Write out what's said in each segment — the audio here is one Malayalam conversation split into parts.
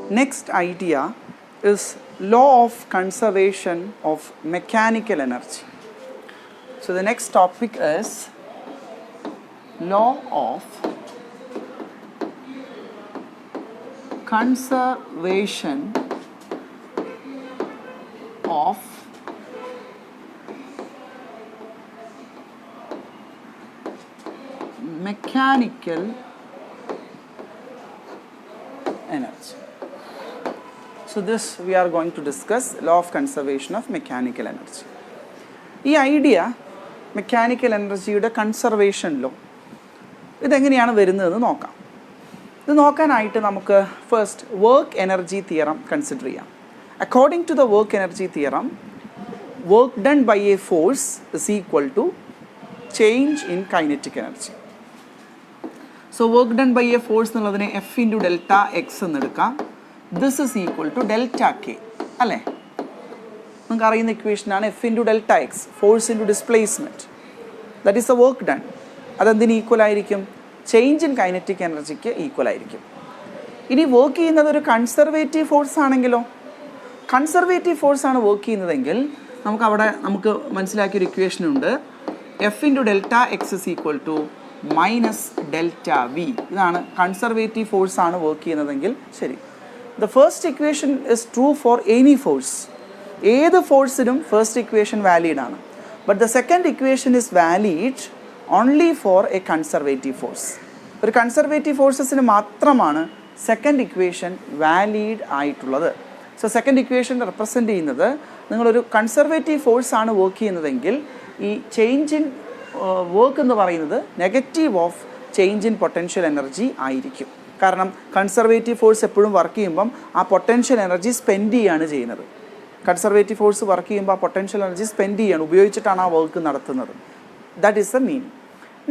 Next idea is law of conservation of mechanical energy. So the next topic is law of conservation of mechanical energy. So this we are going to discuss law of conservation of mechanical energy. ഈ ഐഡിയ മെക്കാനിക്കൽ എനർജിയുടെ കൺസർവേഷൻ ലോ ഇതെങ്ങനെയാണ് വരുന്നതെന്ന് നോക്കാം. ഇത് നോക്കാനായിട്ട് നമുക്ക് first work energy theorem consider ചെയ്യാം. According to the work energy theorem, work done by a force is equal to change in kinetic energy. So work done by a force എന്നുള്ളതിനെ എഫ് ഇൻറ്റു ഡെൽറ്റ എക്സ് എന്നെടുക്കാം. This is equal to delta K അല്ലേ? നിങ്ങൾക്ക് അറിയുന്ന ഇക്വേഷനാണ് F into delta X, force into displacement, that is A work done. അതെന്തിന് ഈക്വൽ ആയിരിക്കും? ചേഞ്ച് ഇൻ കൈനറ്റിക് എനർജിക്ക് ഈക്വൽ ആയിരിക്കും. ഇനി വർക്ക് ചെയ്യുന്നത് ഒരു കൺസർവേറ്റീവ് ഫോഴ്സ് ആണെങ്കിലോ? കൺസർവേറ്റീവ് ഫോഴ്സാണ് വർക്ക് ചെയ്യുന്നതെങ്കിൽ നമുക്ക് മനസ്സിലാക്കിയൊരു ഇക്വേഷനുണ്ട്. F into delta X is equal to minus delta V. ഇതാണ് കൺസർവേറ്റീവ് ഫോഴ്സാണ് വർക്ക് ചെയ്യുന്നതെങ്കിൽ ശരി. The first equation is true for any force. ഏത് ഫോഴ്സിനും ഫസ്റ്റ് ഇക്വേഷൻ വാലിഡ് ആണ്. But the second equation is valid only for a conservative force. ഒരു കൺസർവേറ്റീവ് ഫോഴ്സസിന് മാത്രമാണ് സെക്കൻഡ് ഇക്വേഷൻ വാലിഡ് ആയിട്ടുള്ളത്. സോ സെക്കൻഡ് ഇക്വേഷൻ റെപ്രസെൻ്റ് ചെയ്യുന്നത് നിങ്ങളൊരു കൺസർവേറ്റീവ് ഫോഴ്സാണ് വർക്ക് ചെയ്യുന്നതെങ്കിൽ ഈ ചേഞ്ച് ഇൻ വർക്ക് എന്ന് പറയുന്നത് negative of change in potential energy ആയിരിക്കും. കാരണം കൺസർവേറ്റീവ് ഫോഴ്സ് എപ്പോഴും വർക്ക് ചെയ്യുമ്പം ആ പൊട്ടൻഷ്യൽ എനർജി സ്പെൻഡ് ചെയ്യുകയാണ് ചെയ്യുന്നത്. കൺസർവേറ്റീവ് ഫോഴ്സ് വർക്ക് ചെയ്യുമ്പോൾ ആ പൊട്ടൻഷ്യൽ എനർജി സ്പെൻഡ് ചെയ്യാണ്, ഉപയോഗിച്ചിട്ടാണ് ആ വർക്ക് നടത്തുന്നത്. That is the meaning.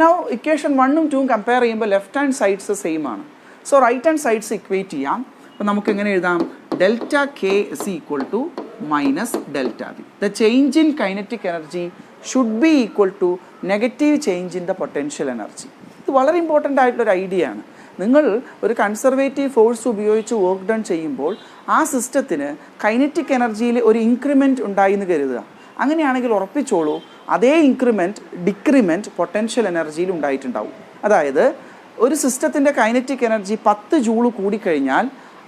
Now equation 1ഉം 2ഉം കമ്പയർ ചെയ്യുമ്പോൾ ലെഫ്റ്റ് ഹാൻഡ് സൈഡ്സ് സെയിം ആണ്. So right hand sides equate ചെയ്യാം. അപ്പോൾ നമുക്ക് എങ്ങനെ എഴുതാം? Delta K is equal to minus delta V. The change in kinetic energy should be equal to negative change in the potential energy. ഇത് വളരെ ഇമ്പോർട്ടൻ്റ് ആയിട്ടുള്ളൊരു ഐഡിയ ആണ്. നിങ്ങൾ ഒരു കൺസർവേറ്റീവ് ഫോഴ്സ് ഉപയോഗിച്ച് വർക്ക് ഡൺ ചെയ്യുമ്പോൾ ആ സിസ്റ്റത്തിന് കൈനറ്റിക് എനർജിയിൽ ഒരു ഇൻക്രിമെൻറ്റ് ഉണ്ടായി എന്ന് കരുതുക. അങ്ങനെയാണെങ്കിൽ ഉറപ്പിച്ചോളൂ, അതേ ഇൻക്രിമെൻറ്റ് ഡിക്രിമെൻറ്റ് പൊട്ടൻഷ്യൽ എനർജിയിൽ ഉണ്ടായിട്ടുണ്ടാവും. അതായത് ഒരു സിസ്റ്റത്തിൻ്റെ കൈനറ്റിക് എനർജി 10 ജൂൾ കൂടിക്കഴിഞ്ഞാൽ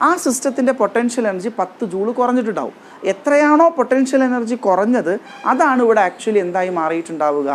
ആ സിസ്റ്റത്തിൻ്റെ പൊട്ടൻഷ്യൽ എനർജി 10 ജൂൾ കുറഞ്ഞിട്ടുണ്ടാവും. എത്രയാണോ പൊട്ടൻഷ്യൽ എനർജി കുറഞ്ഞത് അതാണ് ഇവിടെ ആക്ച്വലി എന്തായി മാറിയിട്ടുണ്ടാവുക?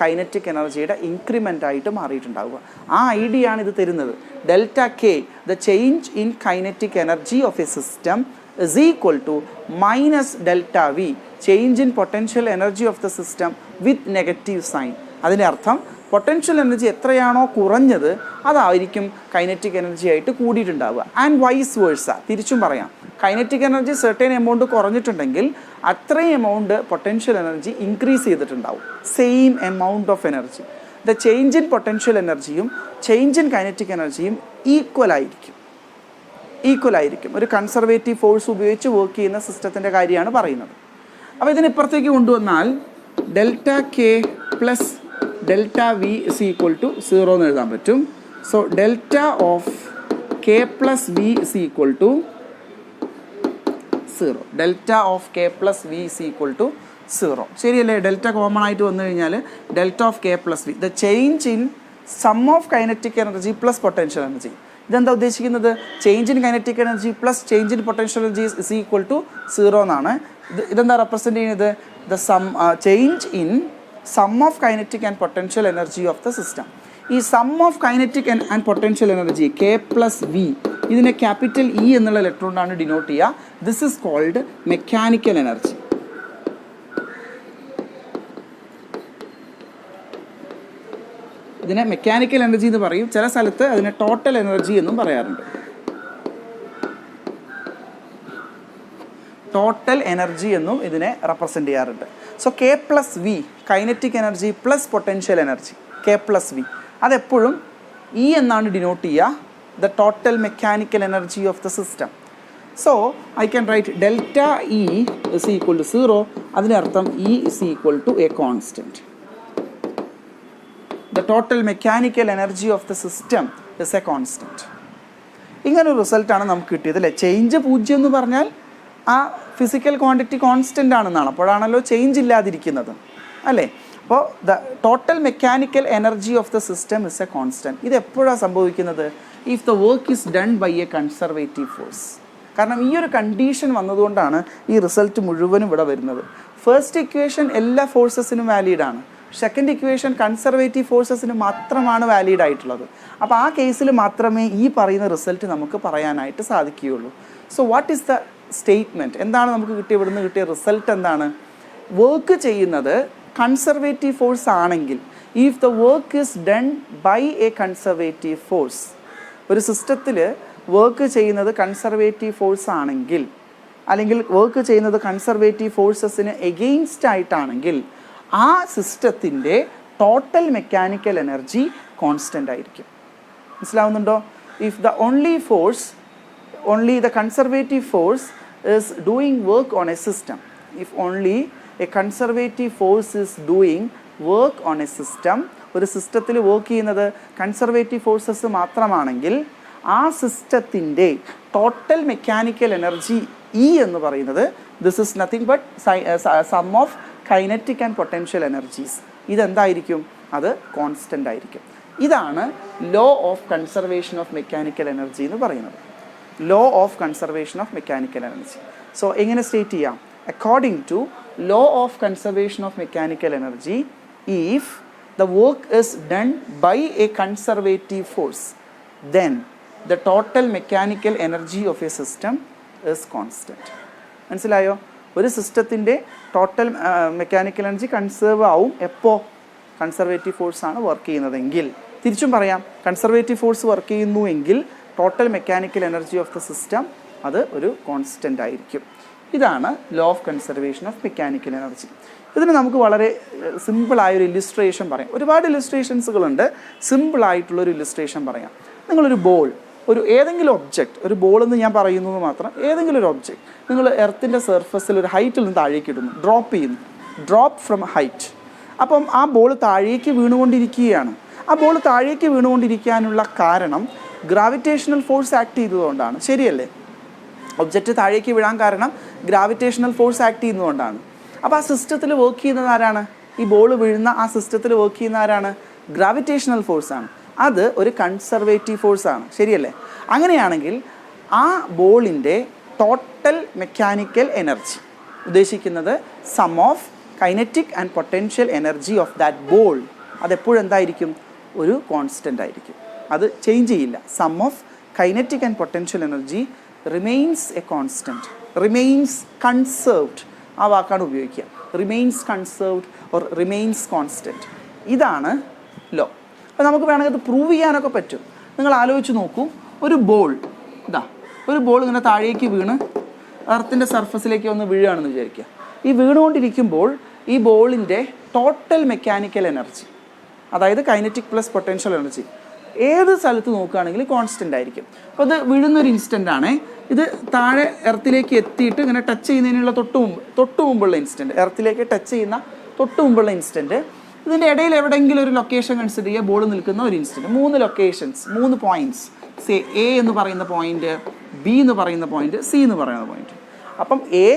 കൈനറ്റിക് എനർജിയുടെ ഇൻക്രിമെൻ്റ് ആയിട്ട് മാറിയിട്ടുണ്ടാവുക. ആ ഐഡിയ ആണ് ഇത് തരുന്നത്. Delta K, the change in kinetic energy of a system is equal to minus delta V, change in potential energy of the system with negative sign. അതിൻ്റെ അർത്ഥം പൊട്ടൻഷ്യൽ എനർജി എത്രയാണോ കുറഞ്ഞത് അതായിരിക്കും കൈനറ്റിക് എനർജി ആയിട്ട് കൂടിയിട്ടുണ്ടാവുക. ആൻഡ് വൈസ് വേഴ്സ, തിരിച്ചും പറയാം. കൈനറ്റിക് എനർജി സെർട്ടൻ എമൗണ്ട് കുറഞ്ഞിട്ടുണ്ടെങ്കിൽ അത്രയും എമൗണ്ട് പൊട്ടൻഷ്യൽ എനർജി ഇൻക്രീസ് ചെയ്തിട്ടുണ്ടാവും. Same amount of energy. The change in potential എനർജിയും ചേഞ്ച് ഇൻ കൈനറ്റിക് എനർജിയും ഈക്വൽ ആയിരിക്കും. ഒരു കൺസർവേറ്റീവ് ഫോഴ്സ് ഉപയോഗിച്ച് വർക്ക് ചെയ്യുന്ന സിസ്റ്റത്തിൻ്റെ കാര്യമാണ് പറയുന്നത്. അപ്പോൾ ഇതിനിപ്പുറത്തേക്ക് കൊണ്ടുവന്നാൽ delta K plus delta V is equal to 0 എന്ന് എഴുതാൻ പറ്റും. So delta of K plus V is equal to 0. Delta of K plus V is equal to 0. ശരിയല്ലേ? ഡെൽറ്റ കോമൺ ആയിട്ട് വന്നു കഴിഞ്ഞാൽ delta of K plus V, the change in sum of kinetic energy plus potential energy. ഇതെന്താ ഉദ്ദേശിക്കുന്നത്? Change in kinetic energy plus change in potential energy is equal to 0 എന്നാണ്. ഇതെന്താ റെപ്രസെൻ്റ് ചെയ്യുന്നത്? The change in sum of kinetic and potential energy of the system. ഈ sum of kinetic and potential energy K plus V, ഇതിനെ ക്യാപിറ്റൽ ഇ എന്നുള്ള ലെറ്റർ കൊണ്ടാണ് ഡിനോട്ട് ചെയ്യുക. This is called mechanical energy. ഇതിനെ മെക്കാനിക്കൽ എനർജി എന്ന് പറയും. ചില സ്ഥലത്ത് അതിനെ ടോട്ടൽ എനർജി എന്നും പറയാറുണ്ട്. ടോട്ടൽ എനർജി എന്നും ഇതിനെ റെപ്രസെൻ്റ് ചെയ്യാറുണ്ട്. So K plus V, kinetic energy plus potential energy, K plus V, അതെപ്പോഴും ഇ എന്നാണ് ഡിനോട്ട് ചെയ്യുക. The total mechanical energy of the system. So I can write delta E is equal to 0. അതിനർത്ഥം E is equal to a constant. The total mechanical energy of the system is a constant. ഇങ്ങനൊരു റിസൾട്ടാണ് നമുക്ക് കിട്ടിയത് അല്ലേ. ചേഞ്ച് 0 എന്ന് പറഞ്ഞാൽ ആ ഫിസിക്കൽ ക്വാണ്ടിറ്റി കോൺസ്റ്റൻ്റ് ആണെന്നാണ്, അപ്പോഴാണല്ലോ ചേഞ്ച് ഇല്ലാതിരിക്കുന്നത് അല്ലേ. അപ്പോൾ the total mechanical energy of the system is a constant. ഇത് എപ്പോഴാണ് സംഭവിക്കുന്നത്? If the work is done by a conservative force. കാരണം ഈ ഒരു കണ്ടീഷൻ വന്നതുകൊണ്ടാണ് ഈ റിസൾട്ട് മുഴുവനും ഇവിടെ വരുന്നത്. ഫസ്റ്റ് ഇക്വേഷൻ എല്ലാ ഫോഴ്സസിനും വാലിഡ് ആണ്, സെക്കൻഡ് ഇക്വേഷൻ കൺസർവേറ്റീവ് ഫോഴ്സസിന് മാത്രമാണ് വാലിഡ് ആയിട്ടുള്ളത്. അപ്പോൾ ആ കേസിൽ മാത്രമേ ഈ പറയുന്ന റിസൾട്ട് നമുക്ക് പറയാനായിട്ട് സാധിക്കുകയുള്ളൂ. So what is the statement? എന്താണ് നമുക്ക് ഇവിടുന്ന് കിട്ടിയ റിസൾട്ട്? എന്താണ്? വർക്ക് ചെയ്യുന്നത് കൺസർവേറ്റീവ് ഫോഴ്സ് ആണെങ്കിൽ, if the work is done by a conservative force, ഒരു സിസ്റ്റത്തിൽ വർക്ക് ചെയ്യുന്നത് കൺസർവേറ്റീവ് ഫോഴ്സ് ആണെങ്കിൽ, അല്ലെങ്കിൽ വർക്ക് ചെയ്യുന്നത് കൺസർവേറ്റീവ് ഫോഴ്സസിന് എഗെയിൻസ്റ്റ് ആയിട്ടാണെങ്കിൽ, ആ സിസ്റ്റത്തിൻ്റെ ടോട്ടൽ മെക്കാനിക്കൽ എനർജി കോൺസ്റ്റൻ്റ് ആയിരിക്കും. മനസ്സിലാവുന്നുണ്ടോ? If the only the conservative force is doing work on a system, if only a conservative force is doing work on a system, ഒരു സിസ്റ്റത്തിൽ വർക്ക് ചെയ്യുന്നത് കൺസർവേറ്റീവ് ഫോഴ്സസ് മാത്രമാണെങ്കിൽ, ആ സിസ്റ്റത്തിൻ്റെ ടോട്ടൽ മെക്കാനിക്കൽ എനർജി എന്ന് പറയുന്നത് this is nothing but sum of kinetic and potential energies. ഇതെന്തായിരിക്കും? അത് കോൺസ്റ്റൻ്റ് ആയിരിക്കും. ഇതാണ് law of conservation of mechanical energy എന്ന് പറയുന്നത്. Law of conservation of mechanical energy. So എങ്ങനെ സ്റ്റേറ്റ് ചെയ്യാം? According to law of conservation of mechanical energy, if the work is done by a conservative force, then the total mechanical energy of a system is constant. മനസ്സിലായോ? ഒരു സിസ്റ്റത്തിൻ്റെ ടോട്ടൽ മെക്കാനിക്കൽ എനർജി കൺസേർവ് ആവും എപ്പോൾ? കൺസർവേറ്റീവ് ഫോഴ്സാണ് വർക്ക് ചെയ്യുന്നതെങ്കിൽ. തിരിച്ചും പറയാം, കൺസർവേറ്റീവ് ഫോഴ്സ് വർക്ക് ചെയ്യുന്നു എങ്കിൽ total mechanical energy of the system അത് ഒരു കോൺസ്റ്റൻ്റ് ആയിരിക്കും. ഇതാണ് law of conservation of mechanical energy. ഇതിന് നമുക്ക് വളരെ സിമ്പിളായൊരു ഇല്ലുസ്ട്രേഷൻ പറയാം. ഒരുപാട് ഇല്ലുസ്ട്രേഷൻസുകളുണ്ട്, സിമ്പിളായിട്ടുള്ളൊരു ഇല്ലുസ്ട്രേഷൻ പറയാം. നിങ്ങളൊരു ബോൾ, ഏതെങ്കിലും ഒബ്ജക്റ്റ്, ഒരു ബോൾ എന്ന് ഞാൻ പറയുന്നത് മാത്രം, ഏതെങ്കിലും ഒരു ഒബ്ജക്റ്റ് നിങ്ങൾ എർത്തിൻ്റെ സർഫസിൽ ഒരു ഹൈറ്റിൽ നിന്ന് താഴേക്ക് ഇടുന്നു, ഡ്രോപ്പ് ചെയ്യുന്നു, ഡ്രോപ്പ് ഫ്രം ഹൈറ്റ്. അപ്പം ആ ബോൾ താഴേക്ക് വീണുകൊണ്ടിരിക്കുകയാണ്. ആ ബോൾ താഴേക്ക് വീണുകൊണ്ടിരിക്കാനുള്ള കാരണം ഗ്രാവിറ്റേഷണൽ ഫോഴ്സ് ആക്ട് ചെയ്തതുകൊണ്ടാണ്. ശരിയല്ലേ? ഒബ്ജക്റ്റ് താഴേക്ക് വീഴാൻ കാരണം ഗ്രാവിറ്റേഷണൽ ഫോഴ്സ് ആക്ട് ചെയ്യുന്നതുകൊണ്ടാണ്. അപ്പോൾ ആ സിസ്റ്റത്തിൽ വർക്ക് ചെയ്യുന്നത് ആരാണ്? ഈ ബോൾ വീഴുന്ന ആ സിസ്റ്റത്തിൽ വർക്ക് ചെയ്യുന്ന ആരാണ്? ഗ്രാവിറ്റേഷണൽ ഫോഴ്സാണ്. അത് ഒരു കൺസർവേറ്റീവ് ഫോഴ്സാണ്. ശരിയല്ലേ? അങ്ങനെയാണെങ്കിൽ ആ ബോളിൻ്റെ ടോട്ടൽ മെക്കാനിക്കൽ എനർജി ഉദ്ദേശിക്കുന്നത് sum of kinetic and potential energy of that ball, അതെപ്പോഴും എന്തായിരിക്കും? ഒരു കോൺസ്റ്റൻ്റ് ആയിരിക്കും. അത് ചേഞ്ച് ചെയ്യില്ല. Sum of kinetic and potential energy remains a constant, remains conserved, ആ വാക്കാണ് ഉപയോഗിക്കുക. Remains conserved or remains constant. ഇതാണ് ലോ. അപ്പോൾ നമുക്ക് വേണമെങ്കിൽ അത് പ്രൂവ് ചെയ്യാനൊക്കെ പറ്റും. നിങ്ങൾ ആലോചിച്ച് നോക്കൂ, ഒരു ബോൾ ഇങ്ങനെ താഴേക്ക് വീണ് എർത്തിൻ്റെ സർഫസിലേക്ക് ഒന്ന് വീഴുകയാണെന്ന് വിചാരിക്കുക. ഈ വീണുകൊണ്ടിരിക്കുമ്പോൾ ഈ ബോളിൻ്റെ ടോട്ടൽ മെക്കാനിക്കൽ എനർജി, അതായത് കൈനറ്റിക് പ്ലസ് പൊട്ടൻഷ്യൽ എനർജി, ഏത് സ്ഥലത്ത് നോക്കുകയാണെങ്കിൽ കോൺസ്റ്റൻ്റ് ആയിരിക്കും. അപ്പോൾ ഇത് വീഴുന്നൊരു ഇൻസ്റ്റൻ്റ് ആണ്. ഇത് താഴെ എർത്തിലേക്ക് എത്തിയിട്ട് ഇങ്ങനെ ടച്ച് ചെയ്യുന്നതിനുള്ള തൊട്ട് മുമ്പുള്ള ഇൻസ്റ്റൻറ്റ്, എർത്തിലേക്ക് ടച്ച് ചെയ്യുന്ന തൊട്ട് മുമ്പുള്ള ഇൻസ്റ്റൻറ്റ്. ഇതിൻ്റെ ഇടയിൽ എവിടെയെങ്കിലും ഒരു ലൊക്കേഷൻ കൺസിഡർ ചെയ്യുക, ബോൾ നിൽക്കുന്ന ഒരു instant. 3 locations, 3 points, say A എന്ന് പറയുന്ന പോയിൻറ്റ്, ബി എന്ന് പറയുന്ന പോയിൻറ്റ്, സി എന്ന് പറയുന്ന പോയിൻറ്റ്. അപ്പം എ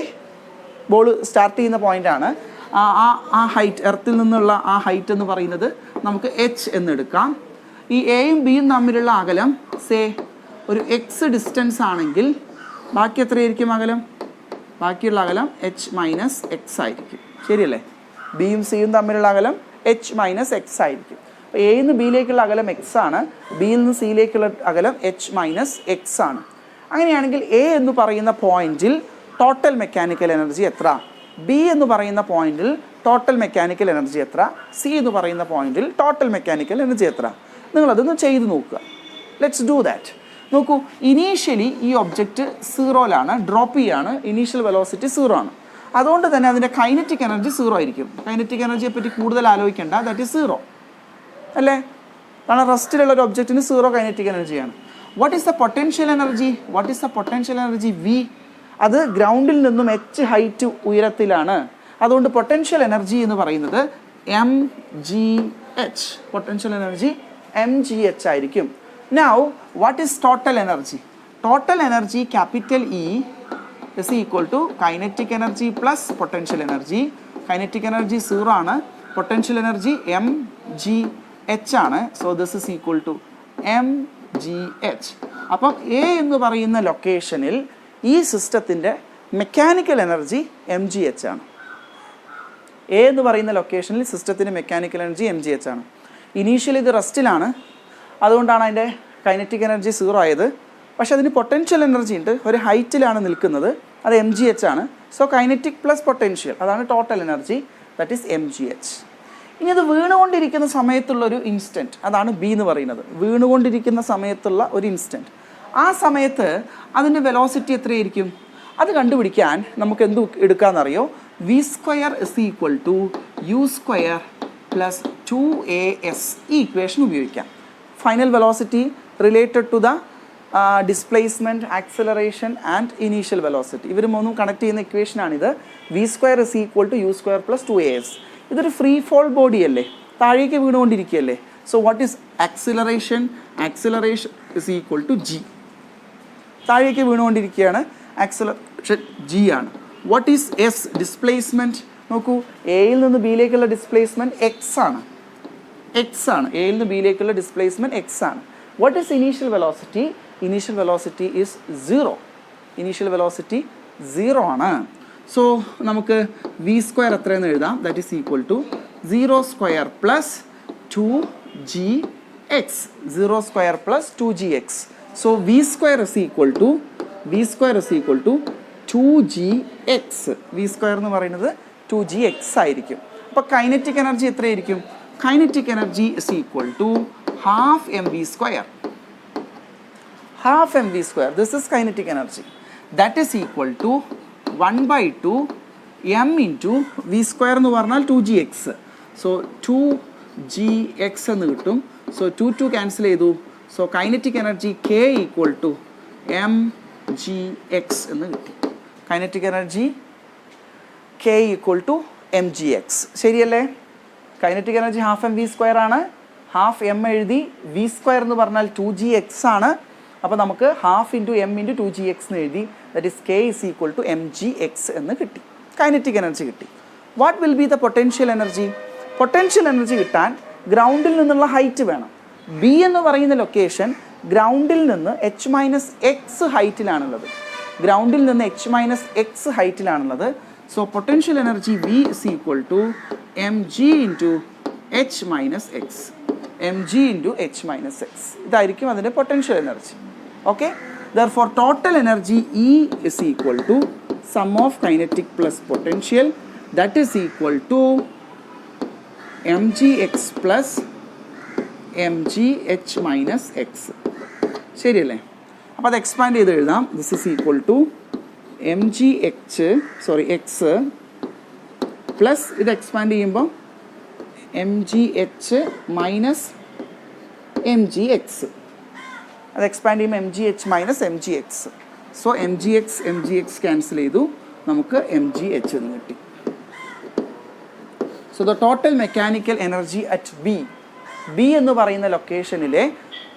ബോൾ സ്റ്റാർട്ട് ചെയ്യുന്ന പോയിൻ്റാണ്. ആ ഹൈറ്റ്, എർത്തിൽ നിന്നുള്ള ആ ഹൈറ്റ് എന്ന് പറയുന്നത് നമുക്ക് എച്ച് എന്നെടുക്കാം. ഈ എയും ബിയും തമ്മിലുള്ള അകലം സേ ഒരു എക്സ് ഡിസ്റ്റൻസ് ആണെങ്കിൽ ബാക്കി എത്രയായിരിക്കും അകലം? ബാക്കിയുള്ള അകലം എച്ച് മൈനസ് എക്സ് ആയിരിക്കും. ശരിയല്ലേ? ബിയും സിയും തമ്മിലുള്ള അകലം എച്ച് മൈനസ് എക്സ് ആയിരിക്കും. അപ്പോൾ എയിൽ നിന്ന് ബിയിലേക്കുള്ള അകലം എക്സ് ആണ്, ബിയിൽ നിന്ന് സിയിലേക്കുള്ള അകലം എച്ച് മൈനസ് എക്സ് ആണ്. അങ്ങനെയാണെങ്കിൽ എ എന്ന് പറയുന്ന പോയിന്റിൽ ടോട്ടൽ മെക്കാനിക്കൽ എനർജി എത്ര? ബി എന്ന് പറയുന്ന പോയിന്റിൽ ടോട്ടൽ മെക്കാനിക്കൽ എനർജി എത്ര? സി എന്ന് പറയുന്ന പോയിന്റിൽ ടോട്ടൽ മെക്കാനിക്കൽ എനർജി എത്ര? നിങ്ങളതൊന്ന് ചെയ്ത് നോക്കുക. Let's do that. നോക്കൂ, ഇനീഷ്യലി ഈ ഒബ്ജക്റ്റ് 0ലാണ്, ഡ്രോപ്പ് ചെയ്യാണ്, ഇനീഷ്യൽ വെലോസിറ്റി 0 ആണ്. അതുകൊണ്ട് തന്നെ അതിൻ്റെ കൈനറ്റിക് എനർജി 0 ആയിരിക്കും. കൈനറ്റിക് എനർജിയെ പറ്റി കൂടുതൽ ആലോചിക്കേണ്ട, ദാറ്റ് ഈസ് 0 അല്ലേ? കാരണം റെസ്റ്റിലുള്ള ഒരു ഒബ്ജക്റ്റിന് 0 കൈനറ്റിക് എനർജിയാണ്. What is the potential energy? What is the potential energy? V. അത് ഗ്രൗണ്ടിൽ നിന്നും എച്ച് ഹൈറ്റ് ഉയരത്തിലാണ്. അതുകൊണ്ട് പൊട്ടൻഷ്യൽ എനർജി എന്ന് പറയുന്നത് mgh. പൊട്ടൻഷ്യൽ എനർജി mgh ആയിരിക്കും. Now what is total energy? Total energy capital E is equal to kinetic energy plus potential energy. Kinetic energy 0 ആണ്, potential energy M G H ആണ്. So this is equal to M G H. അപ്പം എ എന്ന് പറയുന്ന ലൊക്കേഷനിൽ ഈ സിസ്റ്റത്തിൻ്റെ mechanical energy M G H ആണ്. എ എന്ന് പറയുന്ന ലൊക്കേഷനിൽ സിസ്റ്റത്തിൻ്റെ mechanical energy M G H ആണ്. ഇനീഷ്യലി ഇത് റെസ്റ്റിലാണ്, അതുകൊണ്ടാണ് അതിൻ്റെ കൈനറ്റിക് എനർജി 0 ആയത്. പക്ഷേ അതിന് പൊട്ടൻഷ്യൽ എനർജി ഉണ്ട്, ഒരു ഹൈറ്റിലാണ് നിൽക്കുന്നത്, അത് എം ജി എച്ച് ആണ്. സോ കൈനറ്റിക് പ്ലസ് പൊട്ടൻഷ്യൽ, അതാണ് total energy, that is M G H. ഇനി അത് വീണുകൊണ്ടിരിക്കുന്ന സമയത്തുള്ളൊരു ഇൻസ്റ്റൻറ്റ്, അതാണ് ബി എന്ന് പറയുന്നത്. വീണുകൊണ്ടിരിക്കുന്ന സമയത്തുള്ള ഒരു ഇൻസ്റ്റൻറ്റ്, ആ സമയത്ത് അതിൻ്റെ വെലോസിറ്റി എത്രയായിരിക്കും? അത് കണ്ടുപിടിക്കാൻ നമുക്ക് എന്ത് എടുക്കാമെന്നറിയോ? V square is equal to U square plus 2as ഈ ഇക്വേഷൻ ഉപയോഗിക്കാം. Final velocity related to the displacement, acceleration and initial velocity, ഇവർ മൂന്നും കണക്ട് ചെയ്യുന്ന ഇക്വേഷനാണിത്. V square is equal to U square plus 2as. ഇതൊരു ഫ്രീ ഫോൾ ബോഡി അല്ലേ, താഴേക്ക് വീണുകൊണ്ടിരിക്കുകയല്ലേ. So what is acceleration? Acceleration is equal to G. താഴേക്ക് വീണുകൊണ്ടിരിക്കുകയാണ്, ആക്സിലറേഷൻ ജി ആണ്. What is S? ഡിസ്പ്ലേസ്മെൻറ്റ്. നോക്കൂ, എയിൽ നിന്ന് ബിയിലേക്കുള്ള ഡിസ്പ്ലേസ്മെൻറ്റ് എക്സ് ആണ്. എക്സ് ആണ്, എയിൽ നിന്ന് ബിയിലേക്കുള്ള ഡിസ്പ്ലേസ്മെൻറ്റ് എക്സ് ആണ്. What is initial velocity? Initial velocity is 0. Initial velocity 0 ആണ്. സോ നമുക്ക് വി സ്ക്വയർ എത്രയെന്ന് എഴുതാം? That is equal to 0 square plus 2gx. 0 square plus 2gx. So V square is equal to 2gx. V square എന്ന് പറയുന്നത് 2gx ആയിരിക്കും. അപ്പോൾ കൈനറ്റിക് എനർജി എത്രയായിരിക്കും? Kinetic energy is equal to half M V square. Half M V square, this is kinetic energy. That is equal to 1/2 M into V square എന്ന് പറഞ്ഞാൽ 2gx. സോ 2gx എന്ന് കിട്ടും. സോ 2 ക്യാൻസൽ ചെയ്തു. So kinetic energy k equal to M G X എന്ന് കിട്ടി. Kinetic energy k equal to M G X. ശരിയല്ലേ? Kinetic energy half M V square ആണ്. ഹാഫ് എം എഴുതി, വി സ്ക്വയർ എന്ന് പറഞ്ഞാൽ 2gx ആണ്. അപ്പോൾ നമുക്ക് half into M into 2gx എന്ന് എഴുതി. That is k is equal to M G X എന്ന് കിട്ടി. കൈനറ്റിക് എനർജി കിട്ടി. What will be the potential energy? Potential energy കിട്ടാൻ ഗ്രൗണ്ടിൽ നിന്നുള്ള ഹൈറ്റ് വേണം. ബി എന്ന് പറയുന്ന ലൊക്കേഷൻ ഗ്രൗണ്ടിൽ നിന്ന് h-x ഹൈറ്റിലാണുള്ളത്. ഗ്രൗണ്ടിൽ നിന്ന് h-x ഹൈറ്റിലാണുള്ളത്. So potential energy V is equal to M G into h-x. M G into h-x ഇതായിരിക്കും അതിൻ്റെ potential energy. Okay, therefore total energy E is equal to sum of kinetic plus potential, that is equal to mgx plus mgh-x. ശരിയല്ലേ? അപ്പോൾ അത് എക്സ്പാൻഡ് ചെയ്ത് എഴുതാം. This is equal to X plus ഇത് എക്സ്പാൻഡ് ചെയ്യുമ്പോൾ mgh മൈനസ് mgx. അത് എക്സ്പാൻഡ് ചെയ്യുമ്പോൾ mgh minus mgx. So mgx cancel ചെയ്തു, നമുക്ക് mgh എന്ന് കിട്ടി. So the total mechanical energy at B എന്ന് പറയുന്ന ലൊക്കേഷനിലെ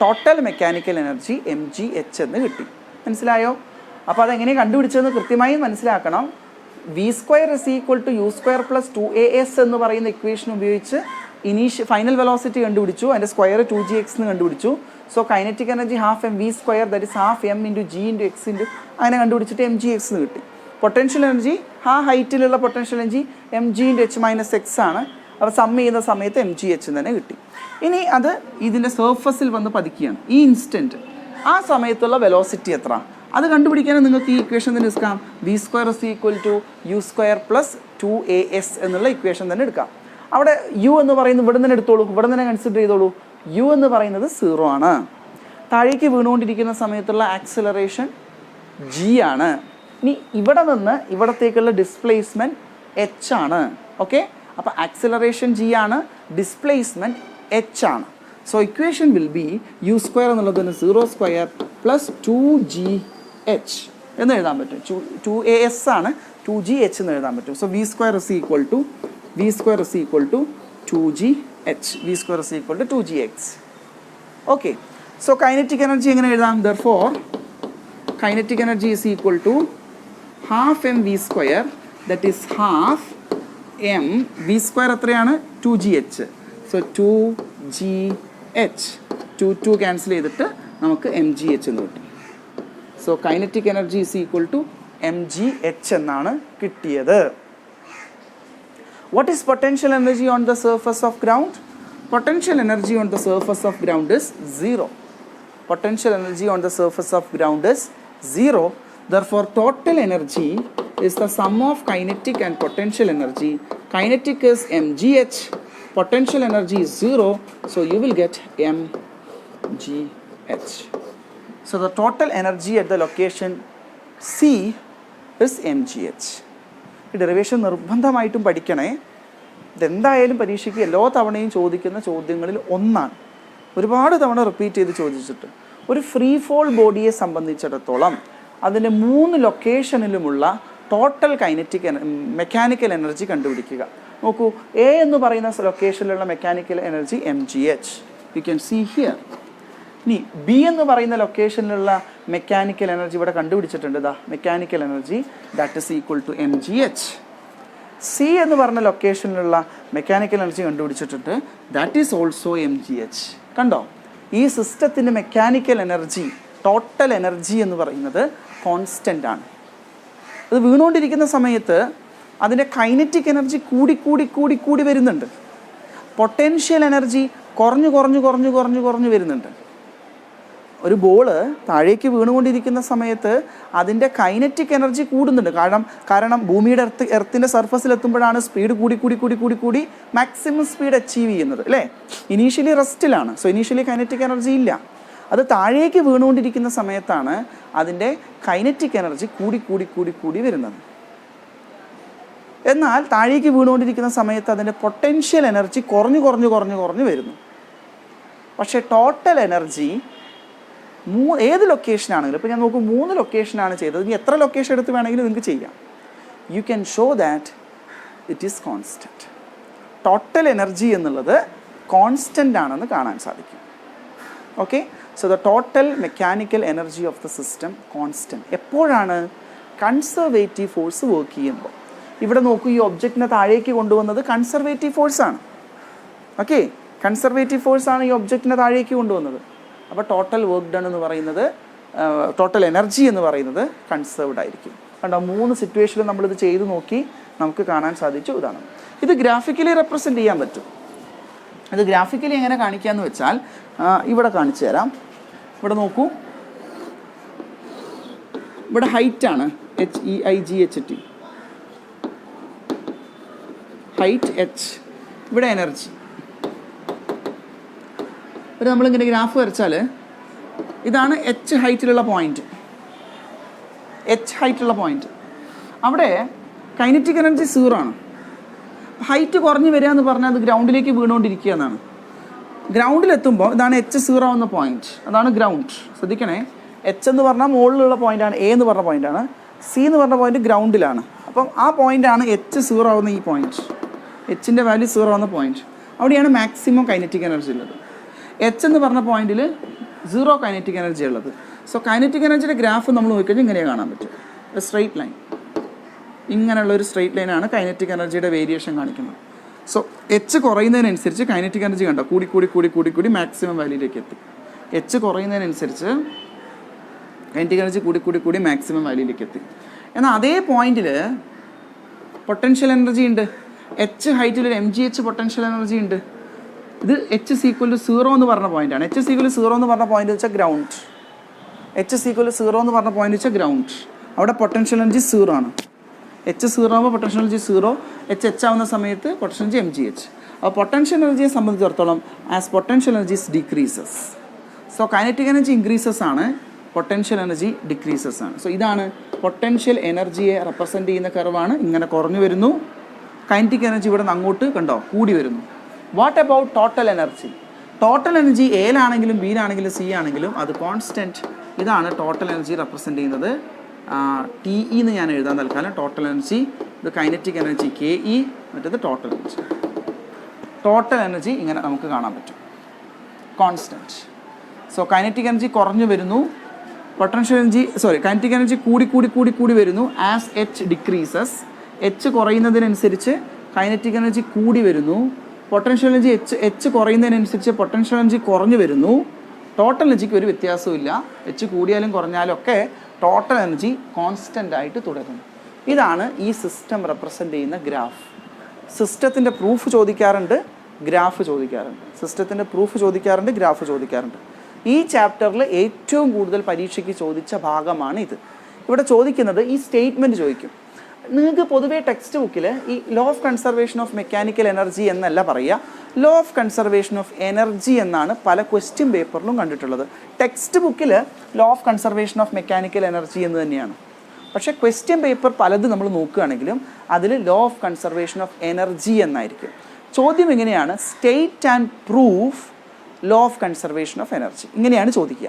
ടോട്ടൽ മെക്കാനിക്കൽ എനർജി mgh എന്ന് കിട്ടി. മനസ്സിലായോ? അപ്പോൾ അതെങ്ങനെ കണ്ടുപിടിച്ചതെന്ന് കൃത്യമായി മനസ്സിലാക്കണം. V square is equal to U square plus 2as എന്ന് പറയുന്ന ഇക്വേഷൻ ഉപയോഗിച്ച് ഫൈനൽ വെലോസിറ്റി കണ്ടുപിടിച്ചു. അതിൻ്റെ സ്ക്വയർ 2gx എന്ന് കണ്ടുപിടിച്ചു. So kinetic energy half M V square, that is half M into G into X into അങ്ങനെ കണ്ടുപിടിച്ചിട്ട് mgx എന്ന് കിട്ടി. പൊട്ടൻഷ്യൽ എനർജി ഹൈറ്റിലുള്ള potential energy mg into h-x ആണ്. അപ്പോൾ സം ചെയ്യുന്ന സമയത്ത് mgh തന്നെ കിട്ടി. ഇനി അത് ഇതിൻ്റെ സർഫസിൽ വന്ന് പതിക്കുകയാണ് ഈ ഇൻസ്റ്റൻറ്റ്. ആ സമയത്തുള്ള വെലോസിറ്റി എത്ര അത് കണ്ടുപിടിക്കാൻ നിങ്ങൾക്ക് ഈ ഇക്വേഷൻ തന്നെ എടുക്കാം. V square is equal to U square plus 2as എന്നുള്ള ഇക്വേഷൻ തന്നെ എടുക്കാം. അവിടെ യു എന്ന് പറയുന്നത് ഇവിടെ തന്നെ എടുത്തോളൂ, ഇവിടെ തന്നെ കൺസിഡർ ചെയ്തോളൂ. യു എന്ന് പറയുന്നത് 0 ആണ്. താഴേക്ക് വീണുകൊണ്ടിരിക്കുന്ന സമയത്തുള്ള ആക്സിലറേഷൻ ജി ആണ്. ഇനി ഇവിടെ നിന്ന് ഇവിടത്തേക്കുള്ള ഡിസ്പ്ലേസ്മെൻറ്റ് എച്ച് ആണ്. ഓക്കെ, അപ്പോൾ ആക്സിലറേഷൻ ജി ആണ്, ഡിസ്പ്ലേസ്മെൻറ്റ് എച്ച് ആണ്. So equation will be U square എന്നുള്ളതിന് 0 സ്ക്വയർ പ്ലസ് 2gh എന്ന് എഴുതാൻ പറ്റും. 2as ആണ്, 2gh എന്ന് എഴുതാൻ പറ്റും. So V square is equal to 2gh. V square is equal to 2gx. Okay, so kinetic energy എങ്ങനെ എഴുതാം? therefore kinetic energy is equal to half mv square, that is half m v square എത്രയാണ് 2gh. So 2gh 2 ക്യാൻസൽ ചെയ്തിട്ട് നമുക്ക് mgh എന്ന് കിട്ടും. So kinetic energy is equal to mgh എന്നാണ് കിട്ടിയത്. What is potential energy on the surface of ground? Potential energy on the surface of ground is 0. Potential energy on the surface of ground is 0. Therefore, total energy is the sum of kinetic and potential energy. Kinetic is mgh, potential energy is 0, so you will get mgh. So the total energy at the location C is mgh. ഈ ഡെറിവേഷൻ നിർബന്ധമായിട്ടും പഠിക്കണേ. ഇതെന്തായാലും പരീക്ഷയ്ക്ക് എല്ലാ തവണയും ചോദിക്കുന്ന ചോദ്യങ്ങളിൽ ഒന്നാണ്. ഒരുപാട് തവണ റിപ്പീറ്റ് ചെയ്ത് ചോദിച്ചിട്ട്. ഒരു ഫ്രീ ഫോൾ ബോഡിയെ സംബന്ധിച്ചിടത്തോളം അതിൻ്റെ 3 ലൊക്കേഷനിലുമുള്ള ടോട്ടൽ മെക്കാനിക്കൽ എനർജി കണ്ടുപിടിക്കുക. നോക്കൂ, എ എന്ന് പറയുന്ന ലൊക്കേഷനിലുള്ള mechanical energy mgh, you can see here. ഇനി ബി എന്ന് പറയുന്ന ലൊക്കേഷനിലുള്ള മെക്കാനിക്കൽ എനർജി ഇവിടെ കണ്ടുപിടിച്ചിട്ടുണ്ട്. ദാ mechanical energy that is equal to mgh. C എന്ന് പറഞ്ഞ ലൊക്കേഷനിലുള്ള മെക്കാനിക്കൽ എനർജി കണ്ടുപിടിച്ചിട്ടുണ്ട്. That is also mgh. കണ്ടോ, ഈ സിസ്റ്റത്തിൻ്റെ മെക്കാനിക്കൽ എനർജി, ടോട്ടൽ എനർജി എന്ന് പറയുന്നത് കോൺസ്റ്റൻ്റ് ആണ്. അത് വീണുകൊണ്ടിരിക്കുന്ന സമയത്ത് അതിൻ്റെ കൈനറ്റിക് എനർജി കൂടി വരുന്നുണ്ട്. പൊട്ടൻഷ്യൽ എനർജി കുറഞ്ഞു വരുന്നുണ്ട്. ഒരു ബോള് താഴേക്ക് വീണുകൊണ്ടിരിക്കുന്ന സമയത്ത് അതിൻ്റെ കൈനറ്റിക് എനർജി കൂടുന്നുണ്ട്. കാരണം ഭൂമിയുടെ എർത്തിൻ്റെ സർഫസിലെത്തുമ്പോഴാണ് സ്പീഡ് കൂടി മാക്സിമം സ്പീഡ് അച്ചീവ് ചെയ്യുന്നത്, അല്ലേ? ഇനീഷ്യലി റെസ്റ്റിലാണ്. സോ ഇനീഷ്യലി കൈനറ്റിക് എനർജി ഇല്ല. അത് താഴേക്ക് വീണുകൊണ്ടിരിക്കുന്ന സമയത്താണ് അതിൻ്റെ കൈനറ്റിക് എനർജി കൂടി വരുന്നത്. എന്നാൽ താഴേക്ക് വീണുകൊണ്ടിരിക്കുന്ന സമയത്ത് അതിൻ്റെ പൊട്ടൻഷ്യൽ എനർജി കുറഞ്ഞു വരുന്നു. പക്ഷേ ടോട്ടൽ എനർജി ഏത് ലൊക്കേഷനാണെങ്കിലും, ഇപ്പോൾ ഞാൻ നോക്കൂ 3 ലൊക്കേഷനാണ് ചെയ്തത്. ഇനി എത്ര ലൊക്കേഷൻ എടുത്ത് വേണമെങ്കിലും നിങ്ങൾക്ക് ചെയ്യാം. You can show that it is constant. Total energy എന്നുള്ളത് കോൺസ്റ്റൻ്റ് ആണെന്ന് കാണാൻ സാധിക്കും. Okay, so the total mechanical energy of the system constant. എപ്പോഴാണ്? കൺസർവേറ്റീവ് ഫോഴ്സ് വർക്ക് ചെയ്യുമ്പോൾ. ഇവിടെ നോക്കൂ, ഈ ഒബ്ജക്റ്റിനെ താഴേക്ക് കൊണ്ടുവന്നത് കൺസർവേറ്റീവ് ഫോഴ്സാണ്. ഓക്കെ, കൺസർവേറ്റീവ് ഫോഴ്സാണ് ഈ ഒബ്ജക്റ്റിനെ താഴേക്ക് കൊണ്ടുവന്നത്. അപ്പോൾ ടോട്ടൽ വർക്ക് ഡൺ എന്ന് പറയുന്നത്, ടോട്ടൽ എനർജി എന്ന് പറയുന്നത് കൺസേർവ്ഡ് ആയിരിക്കും. കണ്ടോ, 3 സിറ്റുവേഷനിൽ നമ്മളിത് ചെയ്ത് നോക്കി, നമുക്ക് കാണാൻ സാധിച്ചു. ഇതാണ്. ഇത് ഗ്രാഫിക്കലി റെപ്രസെൻറ്റ് ചെയ്യാൻ പറ്റും. ഇത് ഗ്രാഫിക്കലി എങ്ങനെ കാണിക്കാമെന്ന് വെച്ചാൽ ഇവിടെ കാണിച്ചു തരാം. ഇവിടെ നോക്കൂ, ഇവിടെ ഹൈറ്റാണ് HEIGHT, ഹൈറ്റ് h, ഇവിടെ എനർജി. ഒരു നമ്മളിങ്ങനെ ഗ്രാഫ് വരച്ചാൽ ഇതാണ് h ഹൈറ്റിലുള്ള പോയിന്റ്. അവിടെ കൈനറ്റിക് എനർജി 0 ആണ്. ഹൈറ്റ് കുറഞ്ഞു വരിക എന്ന് പറഞ്ഞാൽ അത് ഗ്രൗണ്ടിലേക്ക് വീണുകൊണ്ടിരിക്കുക എന്നാണ്. ഗ്രൗണ്ടിലെത്തുമ്പോൾ ഇതാണ് h0 എന്ന പോയിന്റ്, അതാണ് ഗ്രൗണ്ട്. ശ്രദ്ധിക്കണേ, h എന്ന് പറഞ്ഞാൽ മുകളിലുള്ള പോയിന്റാണ്, a എന്ന് പറഞ്ഞ പോയിന്റാണ്, c എന്ന് പറഞ്ഞ പോയിന്റ് ഗ്രൗണ്ടിലാണ്. അപ്പം ആ പോയിന്റാണ് h0 ആവുന്ന ഈ പോയിന്റ്, എച്ചിൻ്റെ വാല്യൂ 0 ആവുന്ന പോയിന്റ്. അവിടെയാണ് മാക്സിമം കൈനറ്റിക് എനർജി ഉള്ളത്. h എന്ന് പറഞ്ഞ പോയിന്റിൽ 0 കൈനറ്റിക് എനർജി ഉള്ളത്. സോ കൈനറ്റിക് എനർജിയുടെ ഗ്രാഫ് നമ്മൾ നോക്കിക്കഴിഞ്ഞാൽ ഇങ്ങനെ കാണാൻ പറ്റും. ഒരു സ്ട്രെയിറ്റ് ലൈൻ, ഇങ്ങനെയുള്ള ഒരു സ്ട്രെയിറ്റ് ലൈനാണ് കൈനറ്റിക് എനർജിയുടെ വേരിയേഷൻ കാണിക്കുന്നത്. സോ h കുറയുന്നതിനനുസരിച്ച് കൈനറ്റിക് എനർജി കണ്ടോ കൂടി മാക്സിമം വാല്യൂയിലേക്ക് എത്തി. h കുറയുന്നതിനനുസരിച്ച് കൈനറ്റിക് എനർജി കൂടി മാക്സിമം വാല്യൂയിലേക്ക് എത്തി. എന്നാൽ അതേ പോയിന്റിൽ പൊട്ടൻഷ്യൽ എനർജി ഉണ്ട്. h ഹൈറ്റിൽ ഒരു mgh പൊട്ടൻഷ്യൽ എനർജി ഉണ്ട്. ഇത് h = 0 എന്ന് പറഞ്ഞ പോയിന്റാണ്. h = 0 എന്ന് പറഞ്ഞ പോയിന്റ് വെച്ചാൽ ഗ്രൗണ്ട്. h = 0 എന്ന് പറഞ്ഞ പോയിന്റ് വെച്ചാൽ ഗ്രൗണ്ട്. അവിടെ പൊട്ടൻഷ്യൽ എനർജി 0 ആണ്. h 0 ആകുമ്പോൾ പൊട്ടൻഷ്യൽ എനർജി 0, h ആവുന്ന സമയത്ത് പൊട്ടൻഷ്യൽ എനർജി mgh. അപ്പോൾ പൊട്ടൻഷ്യൽ എനർജിയെ സംബന്ധിച്ചിടത്തോളം as potential energies decreases, so kinetic energy increases ആണ്, പൊട്ടൻഷ്യൽ എനർജി ഡിക്രീസസ് ആണ്. സോ ഇതാണ് പൊട്ടൻഷ്യൽ എനർജിയെ റെപ്രസെൻറ്റ് ചെയ്യുന്ന കർവാണ്. ഇങ്ങനെ കുറഞ്ഞു വരുന്നു. കൈനറ്റിക് എനർജി ഇവിടെ നിന്ന് അങ്ങോട്ട് കണ്ടോ കൂടി വരുന്നു. What about total energy? Total energy എയിലാണെങ്കിലും ബിയിലാണെങ്കിലും സി ആണെങ്കിലും അത് കോൺസ്റ്റൻറ്റ്. ഇതാണ് ടോട്ടൽ എനർജി റെപ്രസെൻറ്റ് ചെയ്യുന്നത്. TE എന്ന് ഞാൻ എഴുതാൻ തൽക്കാലം. ടോട്ടൽ എനർജി, ഇത് കൈനറ്റിക് എനർജി KE, മറ്റേത് ടോട്ടൽ എനർജി. ടോട്ടൽ എനർജി ഇങ്ങനെ നമുക്ക് കാണാൻ പറ്റും, കോൺസ്റ്റൻറ്റ്. സോ കൈനറ്റിക് എനർജി കുറഞ്ഞു വരുന്നു, പൊട്ടൻഷ്യൽ എനർജി കൈനറ്റിക് എനർജി കൂടി വരുന്നു. ആസ് എച്ച് ഡിക്രീസസ്, എച്ച് കുറയുന്നതിനനുസരിച്ച് കൈനറ്റിക് എനർജി കൂടി വരുന്നു. പൊട്ടൻഷ്യൽ എനർജി എച്ച് കുറയുന്നതിനനുസരിച്ച് പൊട്ടൻഷ്യൽ എനർജി കുറഞ്ഞു വരുന്നു. ടോട്ടൽ എനർജിക്ക് ഒരു വ്യത്യാസവും. എച്ച് കൂടിയാലും കുറഞ്ഞാലും ഒക്കെ ടോട്ടൽ എനർജി കോൺസ്റ്റൻ്റ് ആയിട്ട് തുടരുന്നു. ഇതാണ് ഈ സിസ്റ്റം റെപ്രസെൻ്റ് ചെയ്യുന്ന ഗ്രാഫ്. സിസ്റ്റത്തിൻ്റെ പ്രൂഫ് ചോദിക്കാറുണ്ട്, ഗ്രാഫ് ചോദിക്കാറുണ്ട്. സിസ്റ്റത്തിൻ്റെ പ്രൂഫ് ചോദിക്കാറുണ്ട്, ഗ്രാഫ് ചോദിക്കാറുണ്ട്. ഈ ചാപ്റ്ററിൽ ഏറ്റവും കൂടുതൽ പരീക്ഷയ്ക്ക് ചോദിച്ച ഭാഗമാണ് ഇത്. ഇവിടെ ചോദിക്കുന്നത് ഈ സ്റ്റേറ്റ്മെൻറ്റ് ചോദിക്കും. നിങ്ങൾക്ക് പൊതുവേ ടെക്സ്റ്റ് ബുക്കിൽ ഈ law of conservation of mechanical energy എന്നല്ല പറയുക, law of conservation of energy എന്നാണ് പല ക്വസ്റ്റ്യൻ പേപ്പറിലും കണ്ടിട്ടുള്ളത്. ടെക്സ്റ്റ് ബുക്കിൽ law of conservation of mechanical energy എന്ന് തന്നെയാണ്. പക്ഷേ ക്വസ്റ്റ്യൻ പേപ്പർ പലത് നമ്മൾ നോക്കുകയാണെങ്കിലും അതിൽ law of conservation of energy എന്നായിരിക്കും. ചോദ്യം എങ്ങനെയാണ്? State and proof law of conservation of energy. ഇങ്ങനെയാണ് ചോദിക്കുക.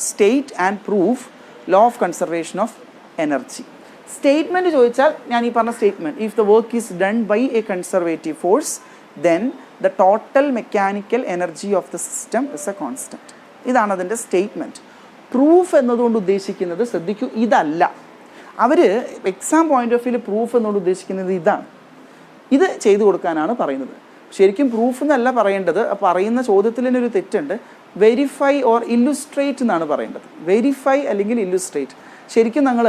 State and proof law of conservation of energy. Statement ചോദിച്ചാൽ ഞാൻ ഈ പറഞ്ഞ statement, if the work is done by a conservative force then the total mechanical energy of the system is a constant. ഇതാണ് അതിൻ്റെ സ്റ്റേറ്റ്മെൻറ്റ്. പ്രൂഫ് എന്നതുകൊണ്ട് ഉദ്ദേശിക്കുന്നത്, ശ്രദ്ധിക്കൂ, ഇതല്ല. അവർ എക്സാം പോയിന്റ് ഓഫ് വ്യൂവിൽ പ്രൂഫ് എന്നതുകൊണ്ട് ഉദ്ദേശിക്കുന്നത് ഇതാണ്. ഇത് ചെയ്തു കൊടുക്കാനാണ് പറയുന്നത്. ശരിക്കും പ്രൂഫ് എന്നല്ല പറയേണ്ടത്. പറയുന്ന ചോദ്യത്തിൽ തന്നെ ഒരു തെറ്റുണ്ട്. വെരിഫൈ ഓർ ഇല്ലുസ്ട്രേറ്റ് എന്നാണ് പറയേണ്ടത്. വെരിഫൈ അല്ലെങ്കിൽ ഇല്ലുസ്ട്രേറ്റ്. ശരിക്കും ഞങ്ങൾ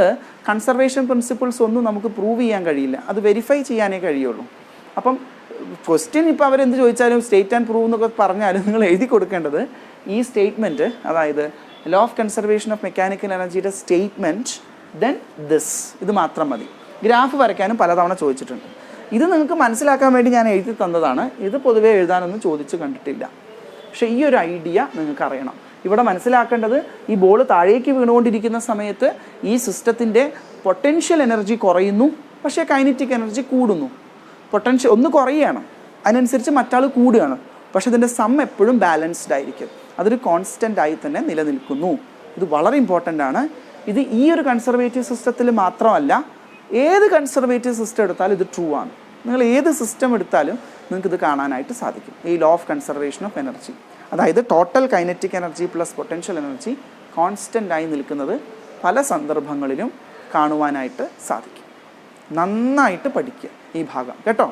കൺസർവേഷൻ പ്രിൻസിപ്പിൾസ് ഒന്നും നമുക്ക് പ്രൂവ് ചെയ്യാൻ കഴിയില്ല, അത് വെരിഫൈ ചെയ്യാനേ കഴിയുള്ളൂ. അപ്പം ക്വസ്റ്റ്യൻ ഇപ്പോൾ അവരെന്ത് ചോദിച്ചാലും സ്റ്റേറ്റ് ആൻഡ് പ്രൂവ് എന്നൊക്കെ പറഞ്ഞാലും നിങ്ങൾ എഴുതി കൊടുക്കേണ്ടത് ഈ സ്റ്റേറ്റ്മെൻറ്റ്, അതായത് law of conservation of mechanical എനർജിയുടെ സ്റ്റേറ്റ്മെൻറ്റ് ദെൻ ദിസ്, ഇത് മാത്രം മതി. ഗ്രാഫ് വരയ്ക്കാനും പലതവണ ചോദിച്ചിട്ടുണ്ട്. ഇത് നിങ്ങൾക്ക് മനസ്സിലാക്കാൻ വേണ്ടി ഞാൻ എഴുതി തന്നതാണ്. ഇത് പൊതുവേ എഴുതാനൊന്നും ചോദിച്ച് കണ്ടിട്ടില്ല. പക്ഷേ ഈ ഒരു ഐഡിയ നിങ്ങൾക്ക് അറിയണം. ഇവിടെ മനസ്സിലാക്കേണ്ടത്, ഈ ബോൾ താഴേക്ക് വീണുകൊണ്ടിരിക്കുന്ന സമയത്ത് ഈ സിസ്റ്റത്തിൻ്റെ പൊട്ടൻഷ്യൽ എനർജി കുറയുന്നു, പക്ഷേ കൈനറ്റിക് എനർജി കൂടുന്നു. പൊട്ടൻഷ്യൽ ഒന്ന് കുറയുകയാണ്, അതിനനുസരിച്ച് മറ്റാൾ കൂടുകയാണ്. പക്ഷേ ഇതിൻ്റെ സം എപ്പോഴും ബാലൻസ്ഡ് ആയിരിക്കും. അതൊരു കോൺസ്റ്റൻ്റ് ആയി തന്നെ നിലനിൽക്കുന്നു. ഇത് വളരെ ഇമ്പോർട്ടൻ്റ് ആണ്. ഇത് ഈ ഒരു കൺസർവേറ്റീവ് സിസ്റ്റത്തിൽ മാത്രമല്ല, ഏത് കൺസർവേറ്റീവ് സിസ്റ്റം എടുത്താലും ഇത് ട്രൂ ആണ്. നിങ്ങൾ ഏത് സിസ്റ്റം എടുത്താലും നിങ്ങൾക്കിത് കാണാനായിട്ട് സാധിക്കും. ഈ law of conservation of energy, അതായത് total kinetic energy plus potential energy constant ആയി നിൽക്കുന്നത് പല സന്ദർഭങ്ങളിലും കാണുവാനായിട്ട് സാധിക്കും. നന്നായിട്ട് പഠിക്കുക ഈ ഭാഗം കേട്ടോ.